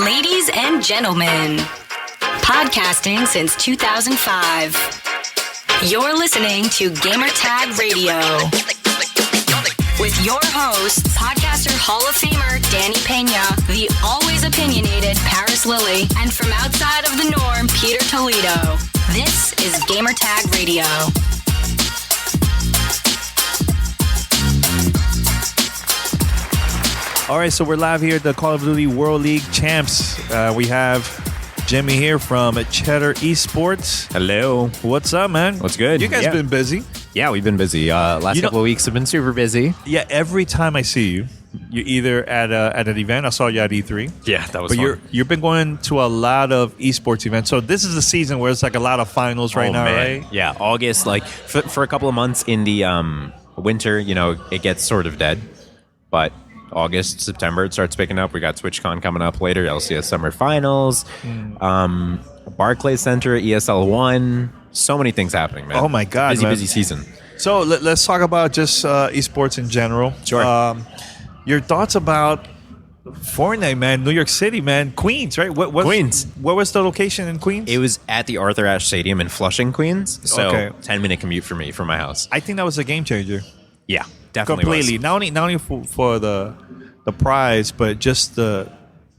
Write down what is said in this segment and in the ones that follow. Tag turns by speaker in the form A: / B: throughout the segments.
A: Ladies and gentlemen, podcasting since 2005. You're listening to Gamertag Radio with your host, podcaster Hall of Famer Danny Pena, the always opinionated Paris Lilly, and from outside of the norm, Peter Toledo. This is Gamertag Radio.
B: All right, so we're live here at the Call of Duty World League Champs. We have Jimmy here from Cheddar Esports.
C: Hello.
B: What's up, man?
C: What's good?
B: You guys been busy.
C: Yeah, we've been busy. Last couple of weeks have been super busy.
B: Yeah, every time I see you, you're either at an event. I saw you at E3.
C: Yeah, that was
B: but
C: fun.
B: You've been going to a lot of esports events. So this is the season where it's like a lot of finals right now,
C: man.
B: right?
C: Yeah, August, like for a couple of months in the winter, it gets sort of dead. But August, September, it starts picking up. We got TwitchCon coming up later, LCS Summer Finals, Barclays Center, ESL 1. So many things happening, man.
B: Oh, my God,
C: busy season.
B: So let's talk about just esports in general.
C: Sure.
B: Your thoughts about Fortnite, man, New York City, man, Queens, right?
C: Queens.
B: Where was the location in Queens?
C: It was at the Arthur Ashe Stadium in Flushing, Queens. So
B: Okay.
C: 10-minute commute for me from my house.
B: I think that was a game changer.
C: Yeah, definitely
B: Completely.
C: was.
B: Not only for the prize, but just the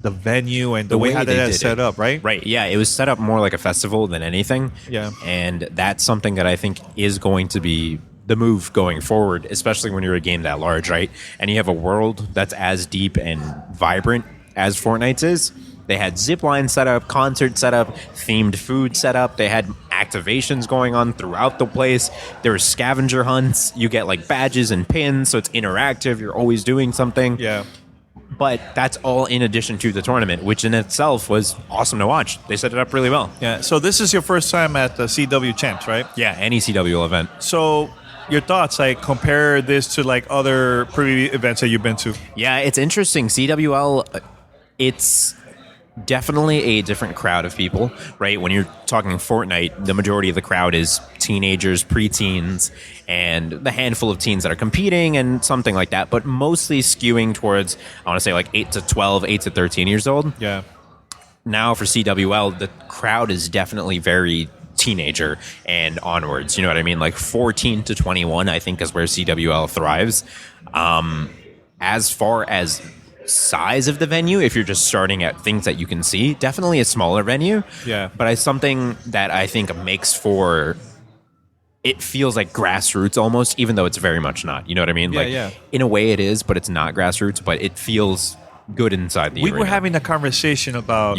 B: venue and the way how
C: they
B: that's
C: did
B: set
C: it.
B: up, right?
C: Right, yeah. It was set up more like a festival than anything.
B: Yeah.
C: And that's something that I think is going to be the move going forward, especially when you're a game that large, right? And you have a world that's as deep and vibrant as Fortnite's is. They had zip lines set up, concert set up, themed food set up. They had activations going on throughout the place. There were scavenger hunts. You get like badges and pins, so it's interactive. You're always doing something.
B: Yeah.
C: But that's all in addition to the tournament, which in itself was awesome to watch. They set it up really well.
B: Yeah. So this is your first time at the CW Champs, right?
C: Yeah, any CWL event.
B: So your thoughts, like compare this to like other previous events that you've been to.
C: Yeah, it's interesting. CWL, it's definitely a different crowd of people, right? When you're talking Fortnite, the majority of the crowd is teenagers, preteens, and the handful of teens that are competing and something like that, but mostly skewing towards, I want to say like 8 to 12, 8 to 13 years old.
B: Yeah.
C: Now for CWL, the crowd is definitely very teenager and onwards. You know what I mean? Like 14 to 21, I think, is where CWL thrives. As far as size of the venue, if you're just starting at things that you can see, definitely a smaller venue.
B: Yeah.
C: But it's something that I think makes for... It feels like grassroots almost, even though it's very much not. You know what I mean?
B: Yeah,
C: like,
B: yeah.
C: In a way it is, but it's not grassroots, but it feels good inside the
B: We
C: arena.
B: were having a conversation about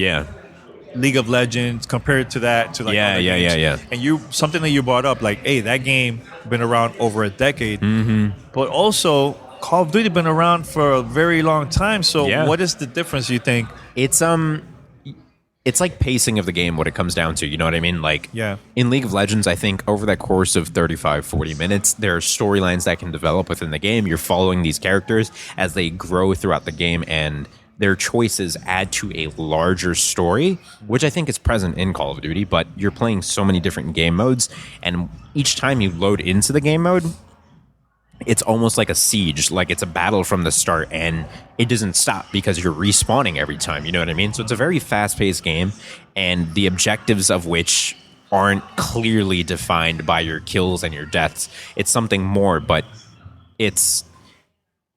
B: League of Legends compared to that to like other games. And something that you brought up, like, hey, that game been around over a decade, but also Call of Duty been around for a very long time. So what is the difference, you think?
C: It's like pacing of the game, what it comes down to. You know what I mean? Like,
B: Yeah.
C: in League of Legends, I think over that course of 35, 40 minutes, there are storylines that can develop within the game. You're following these characters as they grow throughout the game, and their choices add to a larger story, which I think is present in Call of Duty, but you're playing so many different game modes, and each time you load into the game mode, it's almost like a siege, like it's a battle from the start, and it doesn't stop because you're respawning every time, you know what I mean? So it's a very fast-paced game, and the objectives of which aren't clearly defined by your kills and your deaths. It's something more, but it's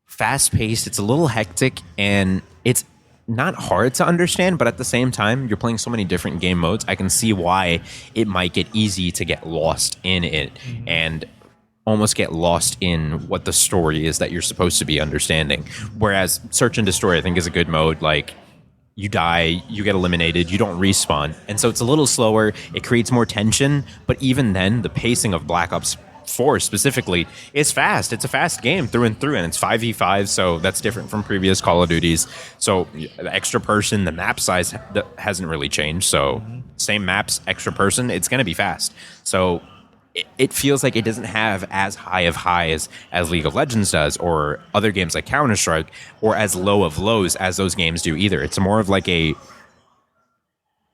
C: fast-paced, it's a little hectic, and it's not hard to understand, but at the same time, you're playing so many different game modes, I can see why it might get easy to get lost in it, and almost get lost in what the story is that you're supposed to be understanding. Whereas Search and Destroy, I think, is a good mode. Like, you die, you get eliminated, you don't respawn. And so it's a little slower, it creates more tension, but even then, the pacing of Black Ops 4 specifically is fast. It's a fast game through and through, and it's 5v5, so that's different from previous Call of Duties. So the extra person, the map size hasn't really changed, so same maps, extra person, it's going to be fast. So it feels like it doesn't have as high of highs as League of Legends does, or other games like Counter-Strike, or as low of lows as those games do either. It's more of like a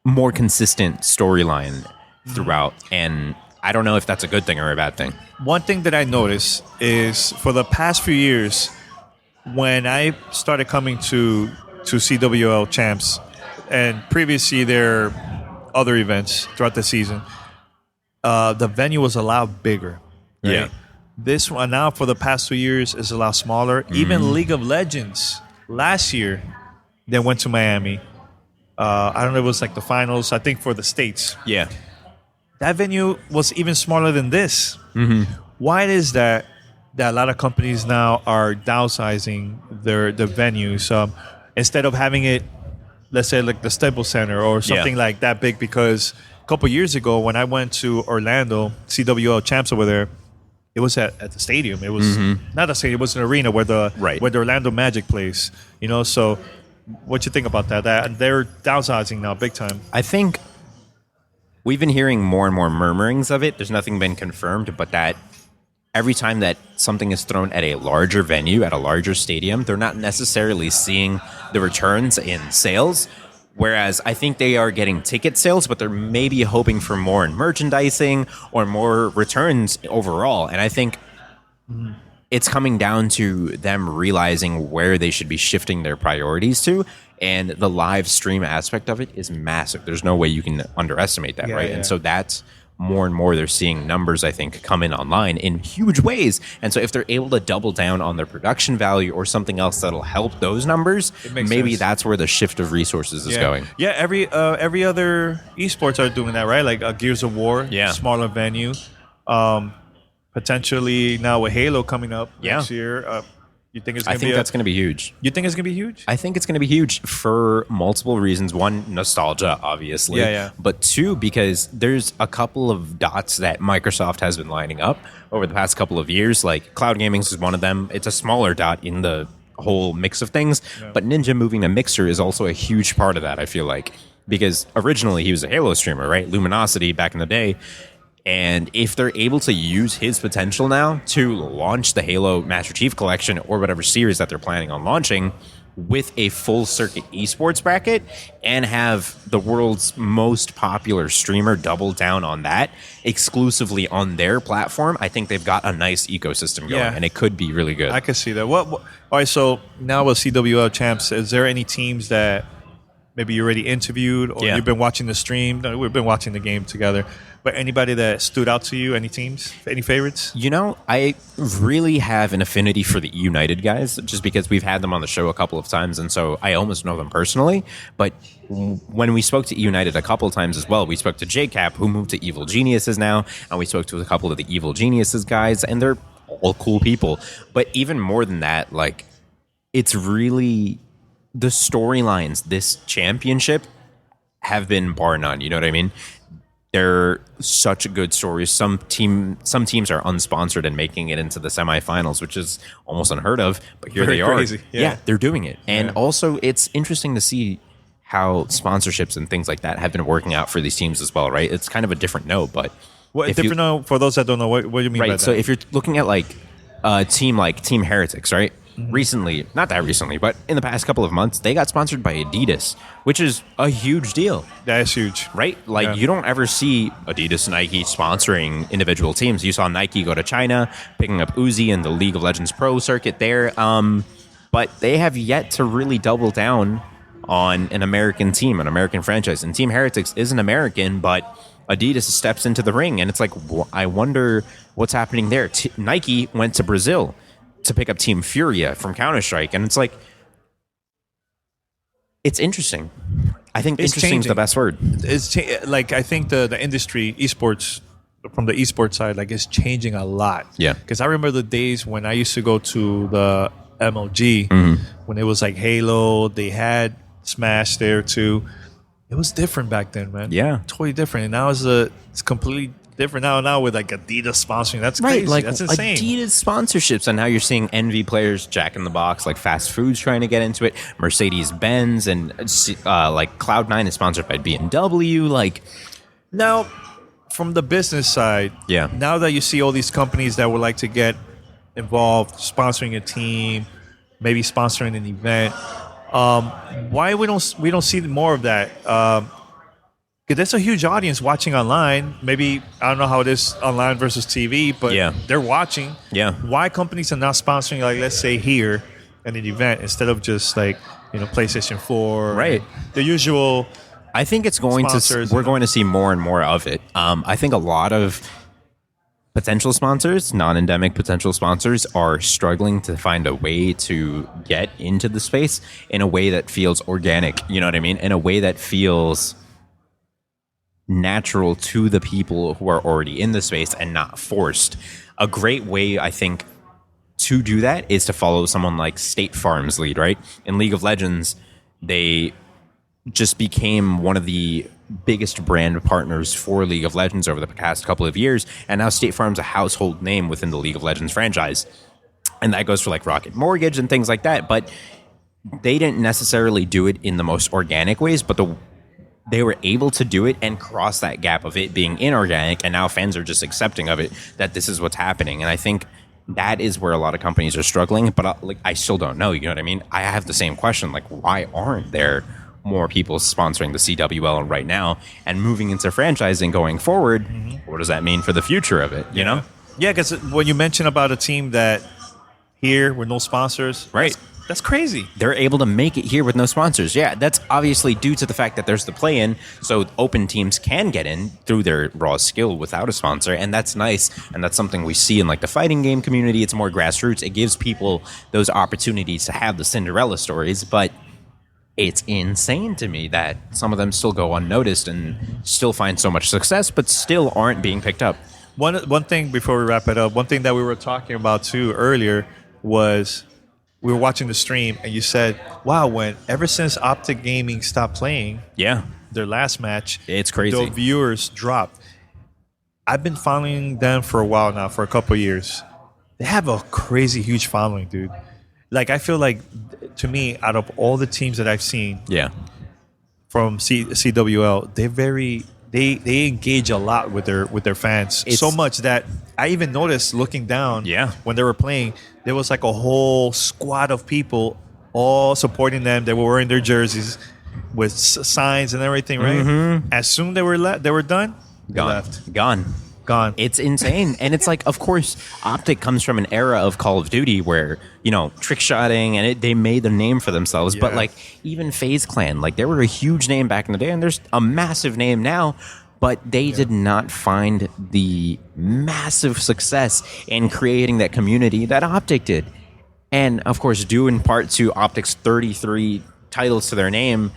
C: more consistent storyline throughout, and I don't know if that's a good thing or a bad thing.
B: One thing that I noticed is for the past few years, when I started coming to CWL Champs, and previously their other events throughout the season, the venue was a lot bigger. Right?
C: Yeah.
B: This one now for the past 2 years is a lot smaller. Even League of Legends last year, they went to Miami. I don't know, it was like the finals, I think, for the States.
C: Yeah.
B: That venue was even smaller than this. Why is that a lot of companies now are downsizing the venues instead of having it, let's say, like the Staples Center or something like that big? Because a couple years ago when I went to Orlando, CWL Champs over there, it was at the stadium. It was not a stadium, it was an arena where the Orlando Magic plays. You know, so what you think about that? That they're downsizing now big time.
C: I think we've been hearing more and more murmurings of it. There's nothing been confirmed, but that every time that something is thrown at a larger venue, at a larger stadium, they're not necessarily seeing the returns in sales. Whereas I think they are getting ticket sales, but they're maybe hoping for more in merchandising or more returns overall. And I think it's coming down to them realizing where they should be shifting their priorities to. And the live stream aspect of it is massive. There's no way you can underestimate that, right? Yeah. And so that's more and more they're seeing numbers, I think, come in online in huge ways. And so if they're able to double down on their production value or something else that'll help those numbers, maybe sense. That's where the shift of resources is going.
B: Yeah, every other esports are doing that, right? Like Gears of War, smaller venue. Potentially now with Halo coming up next year. You think it's going to be?
C: I think that's going to be huge.
B: You think it's going to be huge?
C: I think it's going to be huge for multiple reasons. One, nostalgia, obviously.
B: Yeah.
C: But two, because there's a couple of dots that Microsoft has been lining up over the past couple of years. Like cloud gaming is one of them. It's a smaller dot in the whole mix of things. Yeah. But Ninja moving to Mixer is also a huge part of that, I feel like. Because originally he was a Halo streamer, right? Luminosity back in the day. And if they're able to use his potential now to launch the Halo Master Chief Collection or whatever series that they're planning on launching with a full circuit esports bracket and have the world's most popular streamer double down on that exclusively on their platform, I think they've got a nice ecosystem going and it could be really good.
B: I can see that. All right, so now with CWL Champs, is there any teams that maybe you already interviewed or you've been watching the stream? No, we've been watching the game together. But anybody that stood out to you? Any teams? Any favorites?
C: You know, I really have an affinity for the United guys just because we've had them on the show a couple of times. And so I almost know them personally. But when we spoke to United a couple of times as well, we spoke to JCap, who moved to Evil Geniuses now. And we spoke to a couple of the Evil Geniuses guys. And they're all cool people. But even more than that, like, it's really the storylines this championship have been bar none. You know what I mean? They're such good stories. Some teams are unsponsored and making it into the semifinals, which is almost unheard of. But here they are.
B: Crazy.
C: Yeah, they're doing it. And also, it's interesting to see how sponsorships and things like that have been working out for these teams as well, right? It's kind of a different note, but
B: different note for those that don't know. What do you mean by that?
C: So if you're looking at like a team like Team Heretics, right? Recently, not that recently, but in the past couple of months, they got sponsored by Adidas, which is a huge deal.
B: That is huge.
C: Right? Like, you don't ever see Adidas and Nike sponsoring individual teams. You saw Nike go to China, picking up Uzi and the League of Legends Pro circuit there. But they have yet to really double down on an American team, an American franchise. And Team Heretics isn't American, but Adidas steps into the ring. And it's like, I wonder what's happening there. Nike went to Brazil to pick up Team Furia from Counter-Strike. And it's like, it's interesting. I think interesting is the best word.
B: Like, I think the industry, esports, from the esports side, like, is changing a lot.
C: Yeah.
B: Because I remember the days when I used to go to the MLG, when it was like Halo, they had Smash there too. It was different back then, man.
C: Yeah.
B: Totally different. And now it's completely different now with like Adidas sponsoring. That's crazy.
C: Right, like
B: that's insane.
C: Adidas sponsorships, and now you're seeing Envy players, Jack in the Box, like fast foods trying to get into it. Mercedes-Benz and like Cloud9 is sponsored by BMW. Like,
B: now, from the business side, now that you see all these companies that would like to get involved, sponsoring a team, maybe sponsoring an event, why we don't see more of that? Because there's a huge audience watching online. Maybe, I don't know how it is online versus TV, but they're watching.
C: Yeah.
B: Why companies are not sponsoring, like, let's say here, at an event, instead of just, like, PlayStation 4,
C: right?
B: The usual.
C: I think it's going to. We're going to see more and more of it. I think a lot of potential sponsors, non-endemic potential sponsors, are struggling to find a way to get into the space in a way that feels organic. You know what I mean? In a way that feels natural to the people who are already in the space and not forced. A great way, I think, to do that is to follow someone like State Farm's lead, right? In League of Legends, they just became one of the biggest brand partners for League of Legends over the past couple of years, and now State Farm's a household name within the League of Legends franchise. And that goes for like Rocket Mortgage and things like that, but they didn't necessarily do it in the most organic ways, but they were able to do it and cross that gap of it being inorganic, and now fans are just accepting of it, that this is what's happening. And I think that is where a lot of companies are struggling, but I still don't know, you know what I mean? I have the same question, like, why aren't there more people sponsoring the CWL right now and moving into franchising going forward? What does that mean for the future of it, you know?
B: Yeah, because when you mention about a team that here with no sponsors,
C: right?
B: That's crazy.
C: They're able to make it here with no sponsors. Yeah, that's obviously due to the fact that there's the play-in, so open teams can get in through their raw skill without a sponsor, and that's nice, and that's something we see in like the fighting game community. It's more grassroots. It gives people those opportunities to have the Cinderella stories, but it's insane to me that some of them still go unnoticed and still find so much success, but still aren't being picked up.
B: One thing before we wrap it up, one thing that we were talking about too earlier was we were watching the stream and you said, wow, ever since Optic Gaming stopped playing their last match,
C: it's crazy.
B: The viewers dropped. I've been following them for a while now, for a couple of years. They have a crazy huge following, dude. Like, I feel like, to me, out of all the teams that I've seen from CWL, they engage a lot with their fans. So much that I even noticed looking down when they were playing, there was like a whole squad of people all supporting them. They were wearing their jerseys with signs and everything, right? Mm-hmm. As soon they were done, they left.
C: Gone. It's insane. And it's like, of course, Optic comes from an era of Call of Duty where, trick shotting, and they made a name for themselves. Yeah. But like, even FaZe Clan, like, they were a huge name back in the day, and there's a massive name now, but they did not find the massive success in creating that community that Optic did. And of course, due in part to Optic's 33 titles to their name,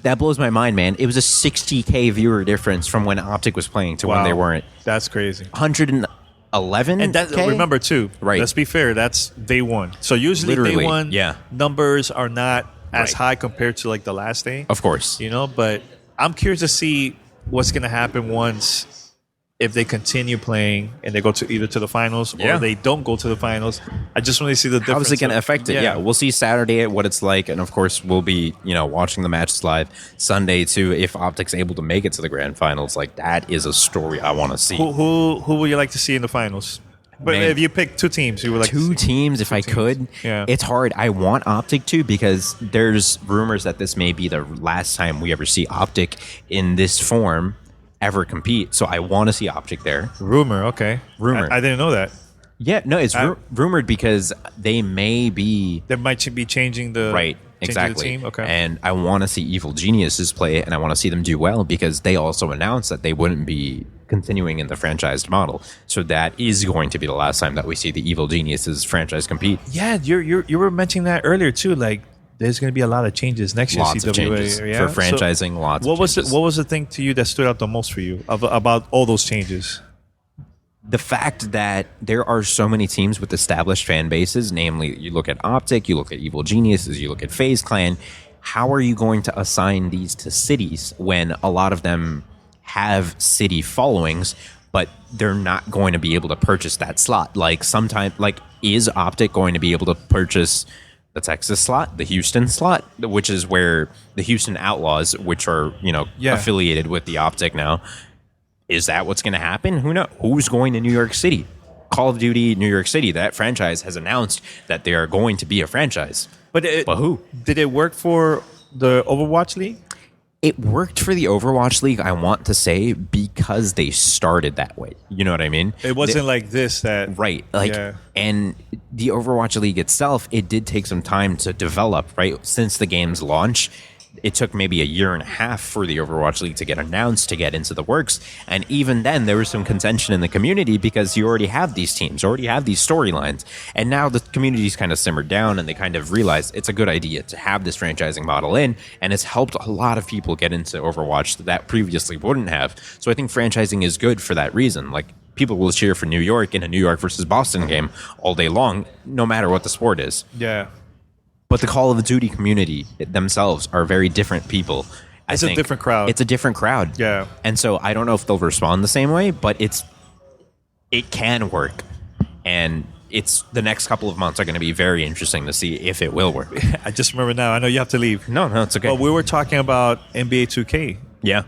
C: that blows my mind, man. It was a 60K viewer difference from when Optic was playing to when they weren't.
B: That's crazy.
C: 111.
B: And remember too, right? Let's be fair. That's day one. So usually day one numbers are not as high compared to like the last day.
C: Of course,
B: But I'm curious to see what's going to happen once, if they continue playing and they go to either to the finals or they don't go to the finals. I just want to see the difference.
C: How is it going to affect it? Yeah, we'll see Saturday what it's like, and of course we'll be watching the matches live Sunday too. If Optic's able to make it to the grand finals, like, that is a story I want to see.
B: Who would you like to see in the finals? But if you pick two teams, you would like
C: two teams. If I could, it's hard. I want Optic to, because there's rumors that this may be the last time we ever see Optic in this form ever compete. So I want to see Optic there.
B: Rumor, okay.
C: Rumor.
B: I didn't know that.
C: Yeah, no, it's rumored because they may be...
B: They might be changing the...
C: Right, exactly.
B: The team? Okay.
C: And I want to see Evil Geniuses play, and I want to see them do well, because they also announced that they wouldn't be continuing in the franchised model. So that is going to be the last time that we see the Evil Geniuses franchise compete.
B: Yeah, you were mentioning that earlier too, like, there's going to be a lot of changes next year.
C: Lots of changes for franchising.
B: So
C: lots of changes.
B: What was the thing to you that stood out the most for you about all those changes?
C: The fact that there are so many teams with established fan bases, namely, you look at Optic, you look at Evil Geniuses, you look at FaZe Clan. How are you going to assign these to cities when a lot of them have city followings, but they're not going to be able to purchase that slot? Like, is Optic going to be able to purchase the Texas slot, the Houston slot, which is where the Houston Outlaws, which are, affiliated with the Optic now, is that what's going to happen? Who knows? Who's going to New York City? Call of Duty New York City, that franchise has announced that they are going to be a franchise. But who?
B: Did it work for the Overwatch League?
C: It worked for the Overwatch League, I want to say, because they started that way. You know what I mean?
B: It wasn't like this that...
C: Right. And the Overwatch League itself, it did take some time to develop, right? Since the game's launch, it took maybe a year and a half for the Overwatch League to get announced, to get into the works. And even then, there was some contention in the community because you already have these teams, already have these storylines. And now the community's kind of simmered down and they kind of realized it's a good idea to have this franchising model in. And it's helped a lot of people get into Overwatch that previously wouldn't have. So I think franchising is good for that reason. Like, people will cheer for New York in a New York versus Boston game all day long, no matter what the sport is.
B: Yeah.
C: But the Call of Duty community themselves are very different people.
B: It's a different crowd.
C: It's a different crowd.
B: Yeah.
C: And so I don't know if they'll respond the same way, but it can work. And the next couple of months are going to be very interesting to see if it will work.
B: I just remember now. I know you have to leave.
C: No, it's okay.
B: But we were talking about NBA 2K.
C: Yeah.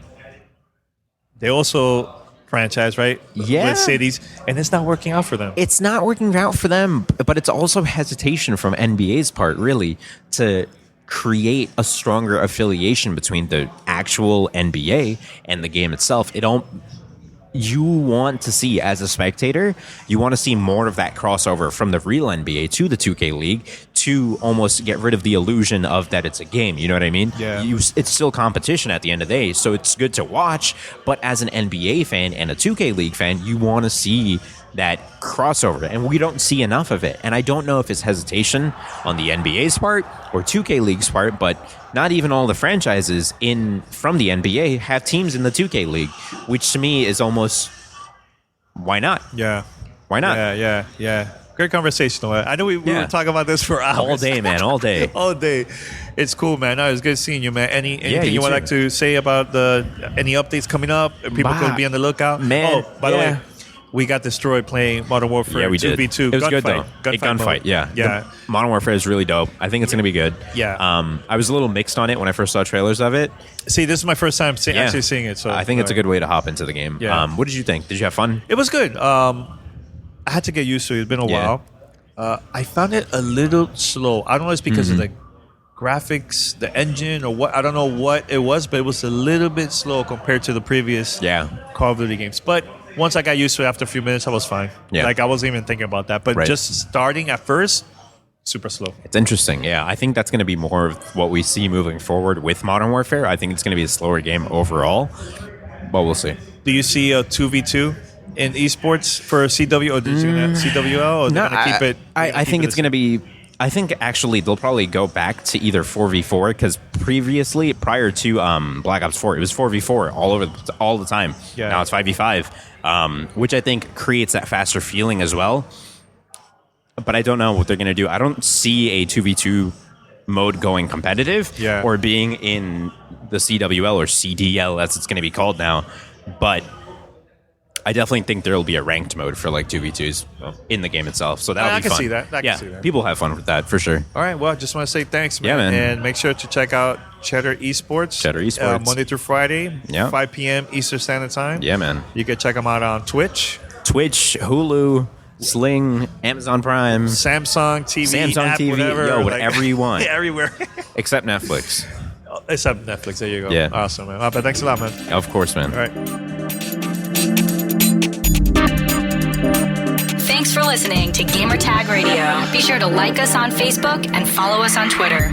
B: They also franchise, right?
C: Yeah.
B: With cities, and it's not working out for them.
C: It's not working out for them, but it's also hesitation from NBA's part, really, to create a stronger affiliation between the actual NBA and the game itself. You want to see, as a spectator, you want to see more of that crossover from the real NBA to the 2K League to almost get rid of the illusion of that it's a game. You know what I mean?
B: Yeah.
C: It's still competition at the end of the day, so it's good to watch. But as an NBA fan and a 2K League fan, you want to see that crossover, and we don't see enough of it. And I don't know if it's hesitation on the NBA's part or 2K League's part, but not even all the franchises from the NBA have teams in the 2K League, which to me is almost, why not?
B: Yeah.
C: Why not?
B: Yeah. Great conversation. I know we were talking about this for hours.
C: All day, man. All day.
B: All day. It's cool, man. No, it's good seeing you, man. Anything you would
C: too.
B: like to say about any updates coming up? People could be on the lookout.
C: Man.
B: Oh, by the way, we got destroyed playing Modern Warfare 2v2.
C: It was good, though.
B: Gunfight,
C: yeah.
B: Yeah.
C: Modern Warfare is really dope. I think it's going to be good.
B: Yeah.
C: I was a little mixed on it when I first saw trailers of it.
B: See, this is my first time actually seeing it. So
C: I think it's a good way to hop into the game.
B: Yeah.
C: What did you think? Did you have fun?
B: It was good. I had to get used to it. It's been a while. I found it a little slow. I don't know if it's because of the graphics, the engine, or what. I don't know what it was, but it was a little bit slow compared to the previous Call of Duty games. But once I got used to it after a few minutes, I was fine.
C: Yeah.
B: Like, I wasn't even thinking about that. But just starting at first, super slow.
C: It's interesting. Yeah, I think that's going to be more of what we see moving forward with Modern Warfare. I think it's going to be a slower game overall, but we'll see.
B: Do you see a 2v2 in esports for CW, or did you CWL, or they're going to keep it?
C: I think it's going to be. I think actually they'll probably go back to either 4v4 because prior to Black Ops 4, it was 4v4 all the time.
B: Yeah.
C: Now it's 5v5, which I think creates that faster feeling as well. But I don't know what they're going to do. I don't see a 2v2 mode going competitive or being in the CWL or CDL as it's going to be called now. But I definitely think there will be a ranked mode for like 2v2s in the game itself. So that'll be fun.
B: I can see that.
C: People have fun with that for sure.
B: All right. Well, I just want to say thanks, man.
C: Yeah, man.
B: And make sure to check out Cheddar Esports.
C: Cheddar Esports.
B: Monday through Friday, 5 p.m. Eastern Standard Time.
C: Yeah, man.
B: You can check them out on Twitch,
C: Hulu, Sling, Amazon Prime,
B: Samsung TV, whatever.
C: Whatever you want.
B: Everywhere.
C: Except Netflix.
B: Except Netflix. There you go.
C: Yeah.
B: Awesome, man. But thanks a lot, man.
C: Of course, man.
B: All right.
A: Thanks for listening to Gamertag Radio. Be sure to like us on Facebook and follow us on Twitter.